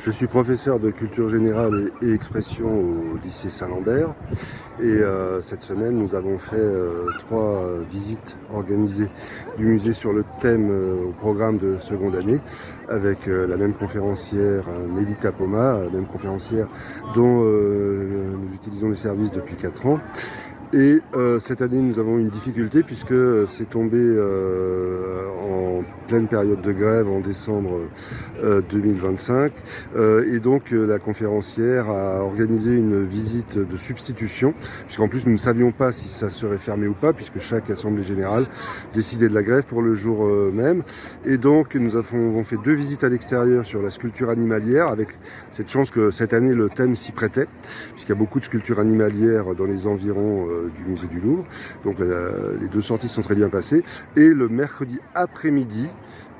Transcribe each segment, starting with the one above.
Je suis professeur de culture générale et expression au lycée Saint-Lambert et cette semaine nous avons fait 3 visites organisées du musée sur le thème au programme de seconde année avec la même conférencière Mélita Poma, la même conférencière dont nous utilisons les services depuis 4 ans. Et cette année, nous avons une difficulté puisque c'est tombé en pleine période de grève en décembre 2025. Et donc, la conférencière a organisé une visite de substitution, puisqu'en plus, nous ne savions pas si ça serait fermé ou pas, puisque chaque assemblée générale décidait de la grève pour le jour même. Et donc, nous avons fait 2 visites à l'extérieur sur la sculpture animalière, avec cette chance que cette année, le thème s'y prêtait, puisqu'il y a beaucoup de sculptures animalières dans les environs du musée du Louvre. Donc les 2 sorties sont très bien passées. Et le mercredi après-midi,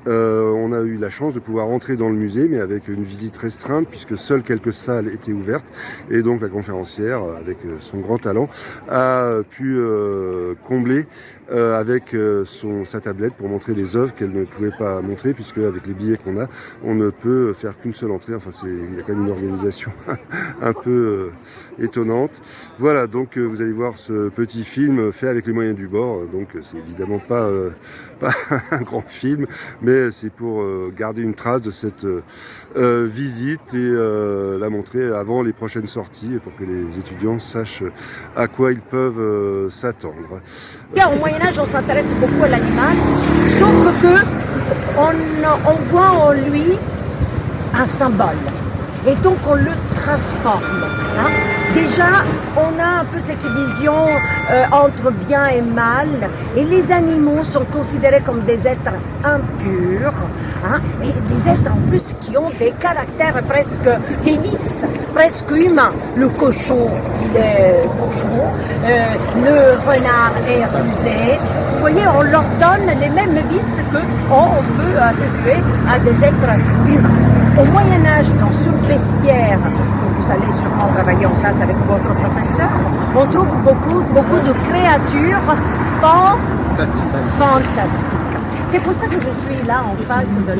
on a eu la chance de pouvoir entrer dans le musée, mais avec une visite restreinte, puisque seules quelques salles étaient ouvertes. Et donc la conférencière, avec son grand talent, a pu combler avec sa tablette pour montrer les œuvres qu'elle ne pouvait pas montrer, puisque avec les billets qu'on a, on ne peut faire qu'une seule entrée. Enfin, il y a quand même une organisation un peu étonnante. Voilà, donc vous allez voir ce petit film fait avec les moyens du bord. Donc c'est évidemment pas un grand film, mais c'est pour garder une trace de cette visite et la montrer avant les prochaines sorties pour que les étudiants sachent à quoi ils peuvent s'attendre. Au Moyen-Âge, on s'intéresse beaucoup à l'animal, sauf que on voit en lui un symbole. Et donc on le transforme. Hein. Déjà, on a un peu cette vision entre bien et mal, et les animaux sont considérés comme des êtres impurs, hein, et des êtres en plus qui ont des caractères presque, des vices, presque humains. Le cochon, il est cochon, le renard est rusé. Vous voyez, on leur donne les mêmes vices qu'on peut attribuer à des êtres humains. Au Moyen-Âge, dans ce bestiaire, que vous allez sûrement travailler en classe avec votre professeur, on trouve beaucoup de créatures fantastiques. C'est pour ça que je suis là en face de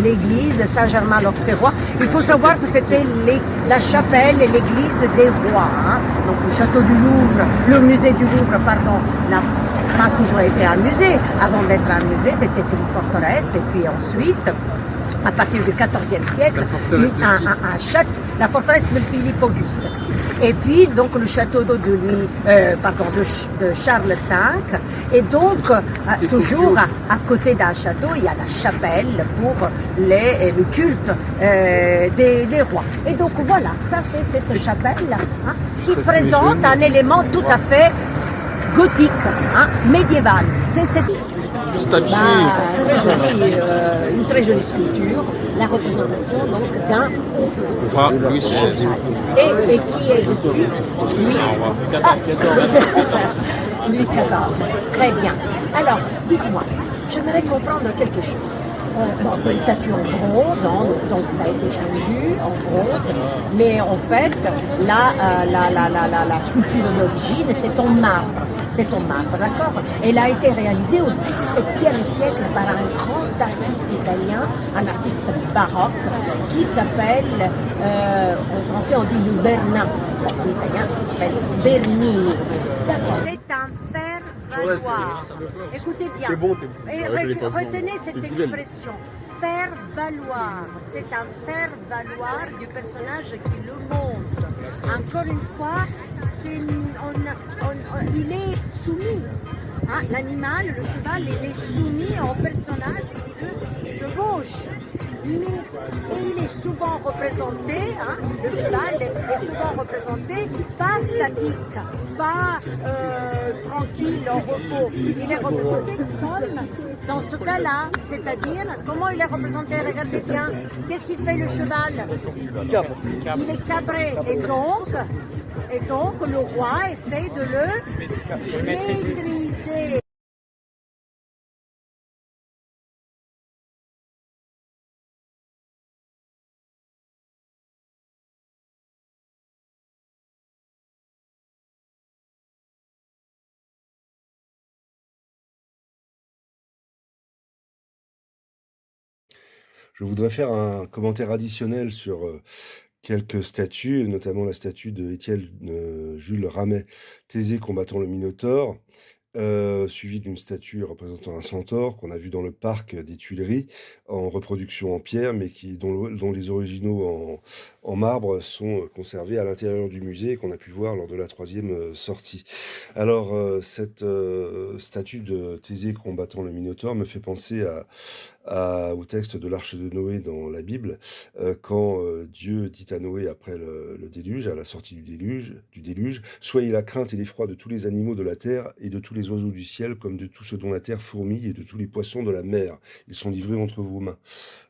l'église Saint-Germain-l'Auxerrois. Il faut savoir que c'était la chapelle et l'église des rois. Hein. Donc le château du Louvre, le musée du Louvre, pardon, n'a pas toujours été un musée. Avant d'être un musée, c'était une forteresse. Et puis ensuite, à partir du XIVe siècle, la forteresse de Philippe Auguste. Et puis, donc, le château de Charles V. Et donc, toujours à côté d'un château, il y a la chapelle pour le culte des rois. Et donc, voilà, ça c'est cette chapelle hein, qui présente un élément tout à fait gothique, hein, médiéval. C'est cette statue. Une très jolie sculpture, la représentation donc d'un roi Louis XVI. Et qui est dessus Louis XIV. Très bien. Alors, dites-moi, j'aimerais comprendre quelque chose. C'est une statue en bronze, hein, donc ça a été fondu en bronze, mais en fait, la sculpture d'origine, c'est en marbre. C'est en marbre, d'accord? Elle a été réalisée au XVIIe siècle par un grand artiste italien, un artiste baroque, qui s'appelle, en français on dit le Bernin, l'italien s'appelle Bernini. C'est un faire-valoir. Écoutez bien, et retenez cette expression. Faire valoir, c'est un faire valoir du personnage qui le montre. Encore une fois, il est soumis. Hein, l'animal, le cheval, il est soumis au personnage qui le chevauche. Et il est souvent représenté, hein, le cheval est souvent représenté pas statique, pas tranquille, en repos. Il est représenté comme dans ce cas-là, c'est-à-dire, comment il est représenté? Regardez bien, qu'est-ce qu'il fait le cheval? Il est cabré, et donc le roi essaie de le maîtriser. Je voudrais faire un commentaire additionnel sur quelques statues, notamment la statue de Étienne Jules Ramet, Thésée combattant le Minotaure, suivi d'une statue représentant un centaure qu'on a vu dans le parc des Tuileries, en reproduction en pierre, mais dont les originaux en marbre sont conservés à l'intérieur du musée et qu'on a pu voir lors de la 3e sortie. Alors, cette statue de Thésée combattant le Minotaure me fait penser au texte de l'Arche de Noé dans la Bible, quand Dieu dit à Noé après le déluge, à la sortie du déluge, soyez la crainte et l'effroi de tous les animaux de la terre et de tous les oiseaux du ciel, comme de tout ce dont la terre fourmille et de tous les poissons de la mer. Ils sont livrés entre vos mains.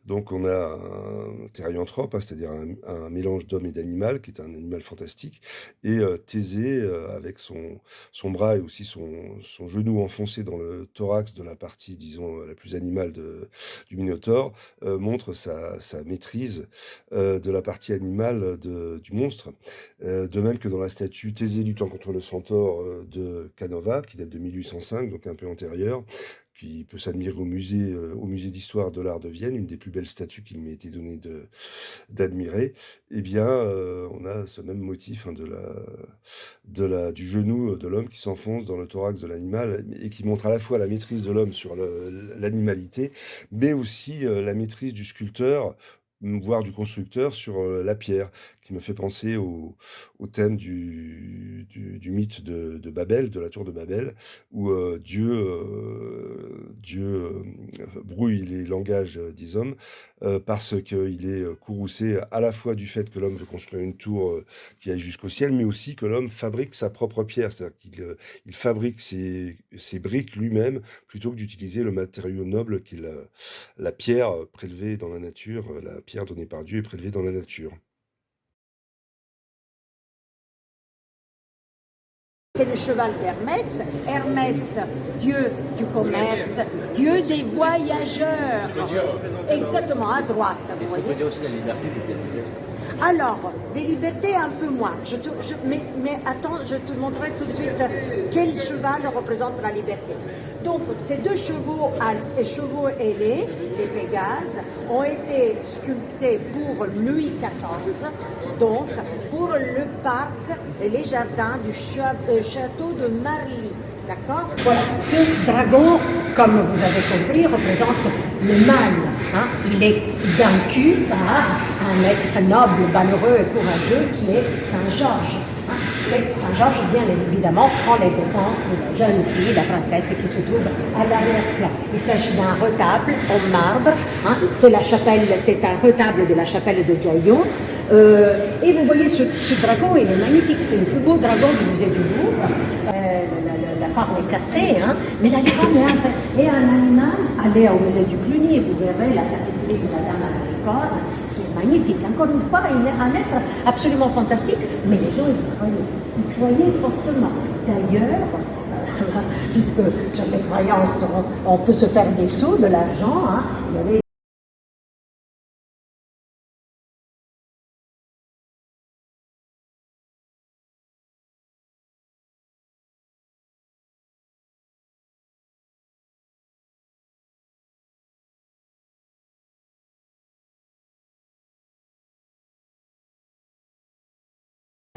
Donc on a un thérianthrope, c'est-à-dire un mélange d'homme et d'animal, qui est un animal fantastique, et Thésée, avec son bras et aussi son genou enfoncé dans le thorax de la partie, disons, la plus animale du Minotaure, montre sa maîtrise de la partie animale du monstre. De même que dans la statue Thésée luttant contre le centaure de Canova, qui date de 1805, donc un peu antérieure, qui peut s'admirer au musée d'histoire de l'art de Vienne, une des plus belles statues qu'il m'ait été donné d'admirer. Eh bien, on a ce même motif du genou de l'homme qui s'enfonce dans le thorax de l'animal et qui montre à la fois la maîtrise de l'homme sur l'animalité, mais aussi la maîtrise du sculpteur, voire du constructeur sur la pierre, qui me fait penser au thème du mythe de Babel, de la tour de Babel, où Dieu brouille les langages des hommes parce qu'il est courroucé à la fois du fait que l'homme veut construire une tour qui aille jusqu'au ciel, mais aussi que l'homme fabrique sa propre pierre, c'est-à-dire qu'il fabrique ses briques lui-même plutôt que d'utiliser le matériau noble qui est la pierre prélevée dans la nature, la pierre donnée par Dieu et prélevée dans la nature. C'est le cheval d'Hermès. Hermès, dieu du commerce, dieu des voyageurs. Exactement, à droite, vous voyez. On peut dire aussi la liberté du Thésée. Alors, des libertés un peu moins. Mais attends, je te montrerai tout de suite quel cheval représente la liberté. Donc, ces deux chevaux ailés, les Pégases, ont été sculptés pour Louis XIV, donc pour le parc et les jardins du château de Marly. D'accord? Voilà. Ce dragon, comme vous avez compris, représente le mal. Hein? Il est vaincu par un être noble, valeureux et courageux qui est Saint-Georges. Et Saint-Georges, bien évidemment, prend les défenses de la jeune fille, la princesse, qui se trouve à l'arrière-plan. Il s'agit d'un retable en marbre. Hein? C'est un retable de la chapelle de Gaillon. Et vous voyez, ce dragon, il est magnifique. C'est le plus beau dragon du musée du Louvre. La corne est cassée, hein, mais la licorne est un animal. Allez au musée du Cluny et vous verrez la tapisserie de la dame à la licorne, qui est magnifique. Encore une fois, il est un être absolument fantastique, mais les gens y croyaient fortement. D'ailleurs, puisque sur les croyances, on peut se faire des sous, de l'argent, hein, il y avait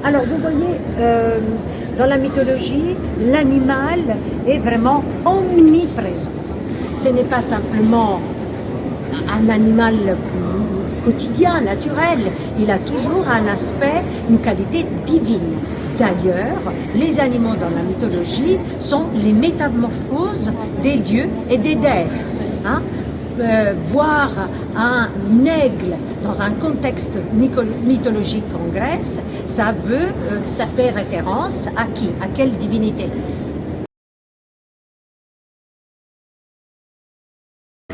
Alors, vous voyez, dans la mythologie, l'animal est vraiment omniprésent. Ce n'est pas simplement un animal quotidien, naturel. Il a toujours un aspect, une qualité divine. D'ailleurs, les animaux dans la mythologie sont les métamorphoses des dieux et des déesses. Hein? Voir un aigle dans un contexte mythologique en Grèce, ça fait référence à qui? À quelle divinité?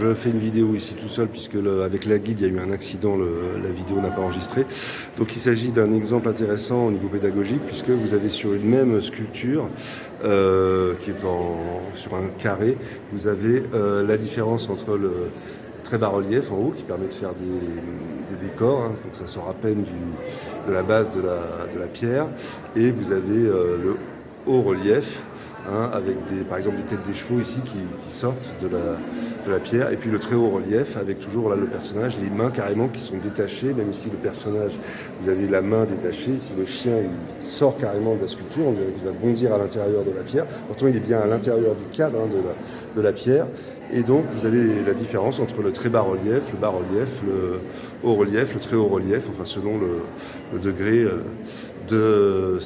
Je fais une vidéo ici tout seul puisque avec la guide il y a eu un accident, la vidéo n'a pas enregistré. Donc il s'agit d'un exemple intéressant au niveau pédagogique puisque vous avez sur une même sculpture qui est sur un carré, vous avez la différence entre le très bas-relief en haut qui permet de faire des décors, hein, donc ça sort à peine de la base de la pierre, et vous avez le haut relief hein, avec par exemple des têtes des chevaux ici qui sortent de la pierre, et puis le très haut relief avec toujours là le personnage, les mains carrément qui sont détachées, même ici le personnage, vous avez la main détachée, ici le chien il sort carrément de la sculpture, on dirait qu'il va bondir à l'intérieur de la pierre, pourtant il est bien à l'intérieur du cadre hein, de la pierre, et donc vous avez la différence entre le très bas relief, le bas relief, le haut relief, le très haut relief, enfin selon le degré de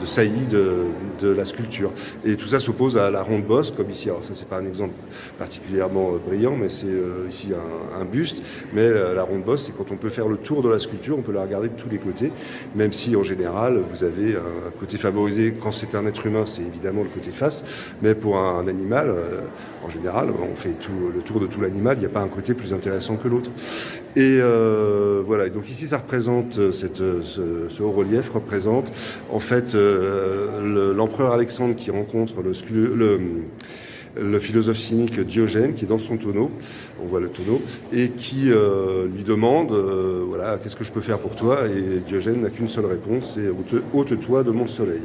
saillie de la sculpture. Et tout ça s'oppose à la ronde bosse, comme ici. Alors ça, c'est pas un exemple particulièrement brillant, mais c'est ici un buste. Mais la ronde bosse, c'est quand on peut faire le tour de la sculpture, on peut la regarder de tous les côtés, même si en général, vous avez un côté favorisé. Quand c'est un être humain, c'est évidemment le côté face, mais pour un animal, en général, on fait le tour de tout l'animal, il n'y a pas un côté plus intéressant que l'autre. Et voilà, et donc ici ça représente, ce haut relief représente en fait l'empereur Alexandre qui rencontre le philosophe cynique Diogène qui est dans son tonneau, on voit le tonneau, et qui lui demande voilà, qu'est-ce que je peux faire pour toi, et Diogène n'a qu'une seule réponse, c'est ôte-toi de mon soleil.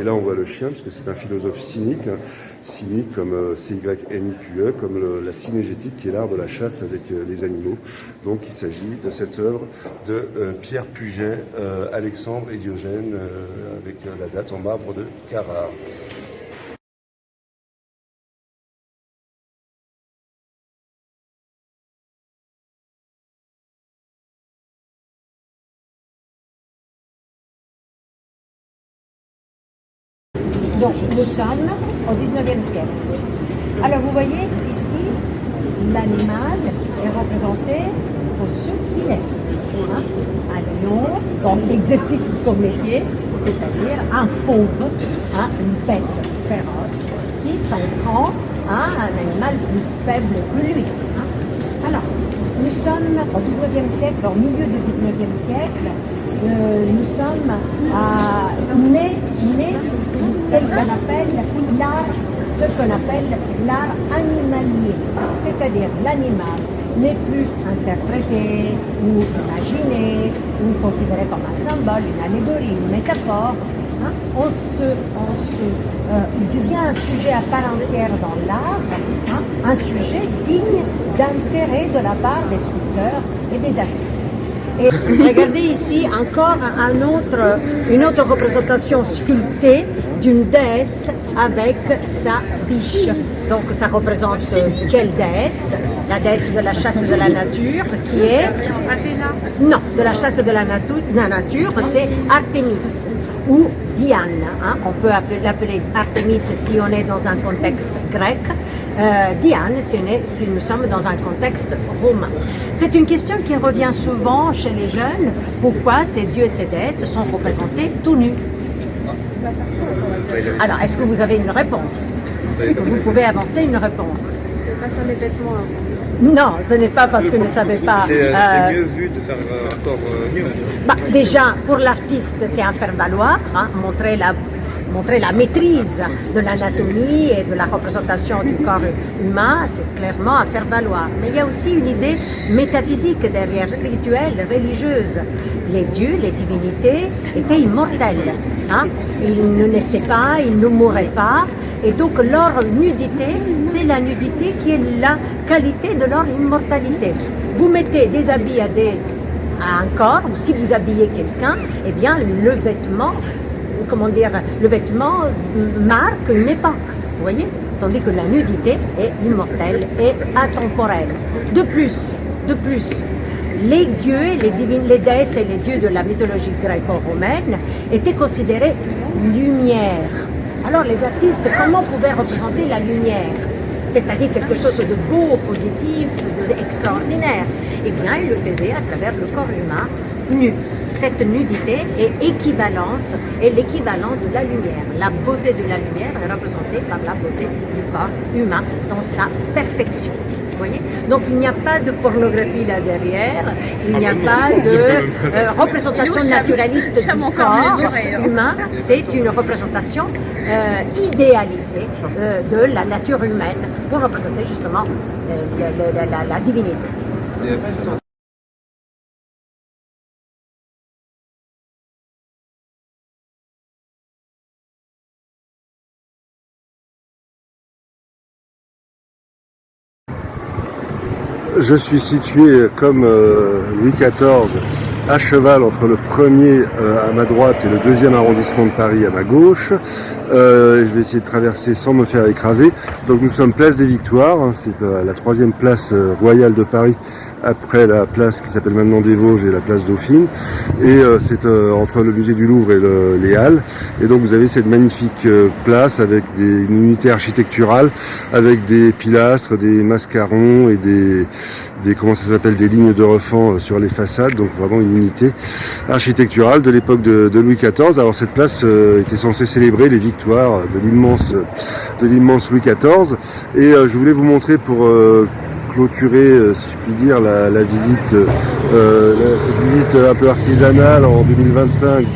Et là on voit le chien, parce que c'est un philosophe cynique, hein, cynique comme CYNIQE, comme la cynégétique qui est l'art de la chasse avec les animaux. Donc il s'agit de cette œuvre de Pierre Puget, Alexandre et Diogène, avec la date en marbre de Carrare. Donc nous sommes au 19e siècle. Alors vous voyez ici, l'animal est représenté pour ce qu'il est. Hein? Un lion, dans l'exercice de son métier, c'est-à-dire un fauve, hein, une bête féroce, qui s'en prend à un animal plus faible que lui. Hein? Alors, nous sommes au 19e siècle, au milieu du 19e siècle, nous sommes nés ce qu'on appelle l'art animalier, c'est-à-dire l'animal n'est plus interprété ou imaginé ou considéré comme un symbole, une allégorie, une métaphore. Hein? Il devient un sujet à part entière dans l'art, hein? Un sujet digne d'intérêt de la part des sculpteurs et des artistes. Et regardez ici encore une autre représentation sculptée d'une déesse avec sa biche. Donc ça représente quelle déesse? La déesse de la chasse de la nature qui est... Athéna. Non, de la chasse de la nature, c'est Artémis ou Diane. Hein? On peut l'appeler Artémis si on est dans un contexte grec. Diane si nous sommes dans un contexte romain. C'est une question qui revient souvent chez les jeunes. Pourquoi ces dieux et ces déesses sont représentés tout nus? Alors, est-ce que vous avez une réponse? Est-ce que vous pouvez avancer une réponse? C'est pas comme les vêtements. Non, ce n'est pas parce que vous ne savez pas. C'était mieux vu de faire un corps nu. Déjà, pour l'artiste, c'est un faire-valoir, hein, montrer la maîtrise de l'anatomie et de la représentation du corps humain, c'est clairement un faire-valoir. Mais il y a aussi une idée métaphysique derrière, spirituelle, religieuse. Les dieux, les divinités étaient immortels. Hein? Ils ne naissaient pas, ils ne mouraient pas. Et donc leur nudité, c'est la nudité qui est la qualité de leur immortalité. Vous mettez des habits à un corps, ou si vous habillez quelqu'un, eh bien le vêtement marque une époque, vous voyez, tandis que la nudité est immortelle et atemporelle. De plus, les dieux, les déesses et les dieux de la mythologie gréco-romaine étaient considérés lumière. Alors les artistes, comment pouvaient représenter la lumière? C'est-à-dire quelque chose de beau, positif, d'extraordinaire. Eh bien, ils le faisaient à travers le corps humain nu. Cette nudité est équivalente, est l'équivalent de la lumière. La beauté de la lumière est représentée par la beauté du corps humain dans sa perfection. Vous voyez? Donc il n'y a pas de pornographie là derrière, il n'y a pas de représentation naturaliste du corps humain, c'est une représentation idéalisée de la nature humaine pour représenter justement la divinité. Je suis situé comme Louis XIV à cheval entre le premier à ma droite et le deuxième arrondissement de Paris à ma gauche. Je vais essayer de traverser sans me faire écraser. Donc nous sommes place des Victoires, hein, c'est la troisième place royale de Paris après la place qui s'appelle maintenant des Vosges et la place Dauphine. Et c'est entre le musée du Louvre et les Halles. Et donc vous avez cette magnifique place avec une unité architecturale, avec des pilastres, des mascarons et des comment ça s'appelle, des lignes de refend sur les façades. Donc vraiment une unité architecturale de l'époque de Louis XIV. Alors cette place était censée célébrer les victoires de l'immense Louis XIV. Et je voulais vous montrer pour clôturer, si je puis dire, la visite un peu artisanale en 2025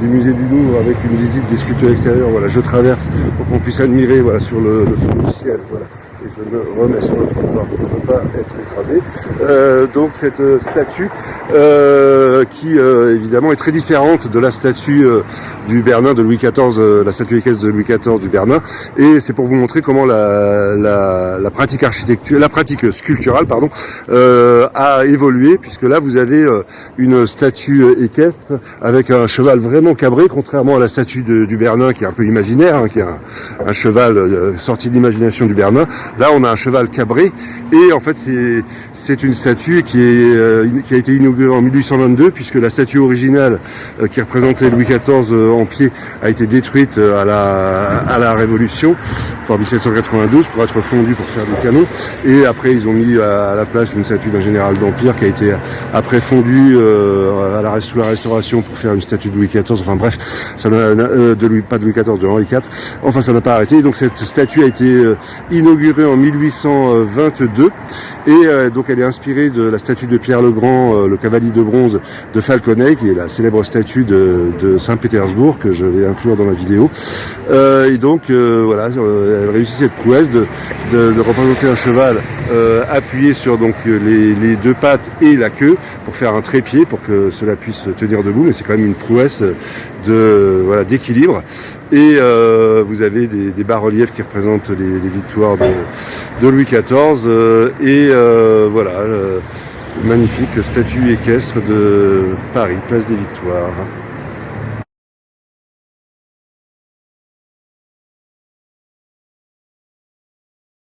du musée du Louvre avec une visite des sculptures extérieures. Voilà, je traverse pour qu'on puisse admirer, voilà, sur le fond du ciel, voilà. Et je me remets sur le trottoir pour ne pas être écrasé. Donc cette statue qui évidemment est très différente de la statue du Bernin de Louis XIV, la statue équestre de Louis XIV du Bernin. Et c'est pour vous montrer comment la pratique sculpturale, a évolué, puisque là vous avez une statue équestre avec un cheval vraiment cabré, contrairement à la statue du Bernin qui est un peu imaginaire, hein, qui est un cheval sorti de l'imagination du Bernin. Là, on a un cheval cabré et en fait, c'est une statue qui a été inaugurée en 1822 puisque la statue originale qui représentait Louis XIV en pied a été détruite à la Révolution, enfin en 1792, pour être fondue pour faire des canons. Et après, ils ont mis à la place une statue d'un général d'Empire qui a été après fondue sous la Restauration pour faire une statue de Louis XIV. Enfin bref, pas de Louis XIV, de Henri IV. Enfin, ça n'a pas arrêté. Et donc cette statue a été inaugurée en 1822 et donc elle est inspirée de la statue de Pierre le Grand, le cavalier de bronze de Falconet, qui est la célèbre statue de Saint-Pétersbourg que je vais inclure dans la vidéo. Et donc voilà, elle réussit cette prouesse de représenter un cheval appuyé sur donc les deux pattes et la queue pour faire un trépied pour que cela puisse tenir debout, mais c'est quand même une prouesse d'équilibre. Et vous avez des bas-reliefs qui représentent les victoires de Louis XIV magnifique statue équestre de Paris, place des Victoires.